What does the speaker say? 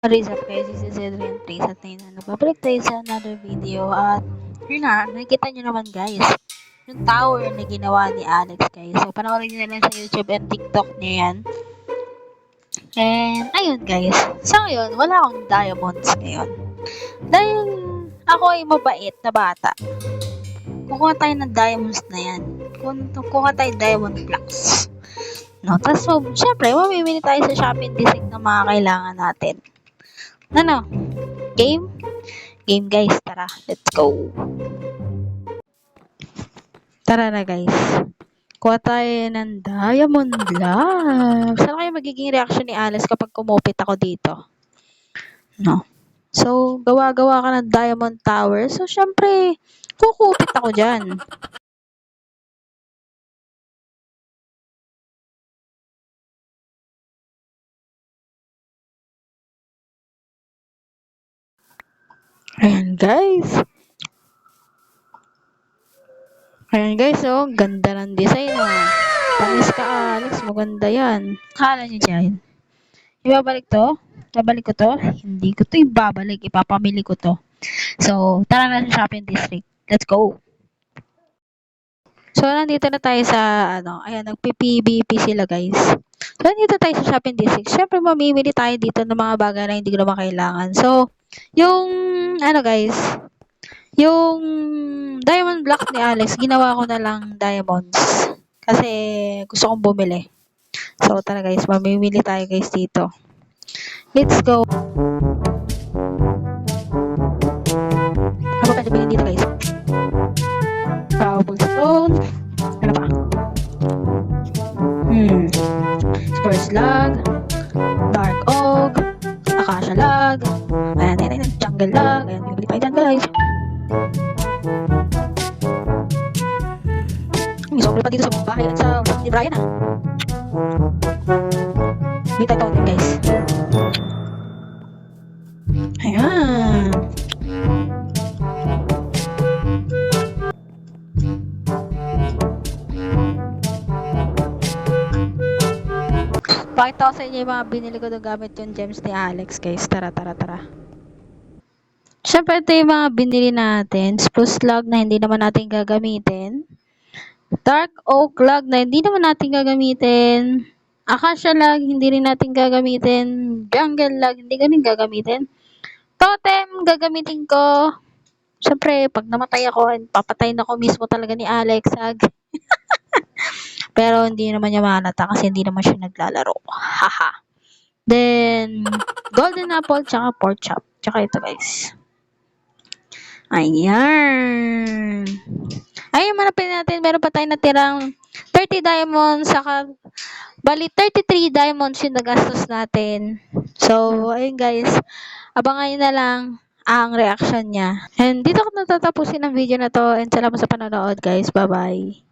What is up guys, this is Adrian Plays at ngayon nagbabalik tayo sa another video at yun na, nakikita nyo naman guys yung tower na ginawa ni Alex guys. So panoorin nyo na lang sa YouTube and TikTok nyo yan. And ayun guys, sa ngayon wala akong diamonds ngayon. Dahil ako ay mabait na bata. Kukuha tayo ng diamonds na yan. Kukuha tayo diamond blocks. No, tapos so, syempre mamimili tayo sa shopping district ng mga kailangan natin. Ano? Game? Game guys, tara. Let's go. Tara na guys. Kuha tayo ng diamond blocks. Saan kayo magiging reaction ni Alice kapag kumupit ako dito? No. So, gawa-gawa ka ng diamond tower. So, syempre, kukupit ako dyan. Ayan guys. Ayan guys, oh. Ganda ng design, oh. Panis ka, Alex. Maganda yan. Kala nyo dyan. Ibabalik to? Babalik ko to? Hindi ko to ibabalik. Ipapamili ko to. So, tara na sa shopping district. Let's go! So, nandito na tayo sa, ayan, nagpi-PVP sila guys. So, nandito tayo sa shopping district. Siyempre, mamimili tayo dito ng mga bagay na hindi ko naman kailangan. So, yung, guys, yung diamond block ni Alex, ginawa ko na lang diamonds. Kasi, gusto kong bumili. So, tara guys, mamimili tayo guys dito. Let's go! Ano ka bilhin dito guys? Cobblestone. Ano pa? Spruce log. Dark oak. Acacia log. Ayan. Jungle log. Ayan, bili tayo dyan guys. Sobrang pa dito sa bahay at sa ni Brian ah. Bili tayo totem guys. Ayan. Pakita ko sa inyo yung mga binili ko na gamit yung gems ni Alex guys. Tara. Siyempre ito yung mga binili natin. Spruce log na hindi naman natin gagamitin. Dark oak log na hindi naman natin gagamitin. Acacia log hindi rin natin gagamitin. Jungle log hindi rin gagamitin. Totem gagamitin ko. Siyempre pag namatay ako, papatayin ako mismo talaga ni Alex. Pero hindi naman niya mahalata kasi hindi naman siya naglalaro. Haha. Then, golden apple, tsaka pork chop. Tsaka ito guys. Ayan. Ayun, manapin natin. Meron pa tayo natirang 30 diamonds. Saka, bali 33 diamonds yung nagastos natin. So, ayun guys. Abangan nyo na lang ang reaction niya. And dito ko natatapusin ang video na to. And salamat sa panonood guys. Bye-bye.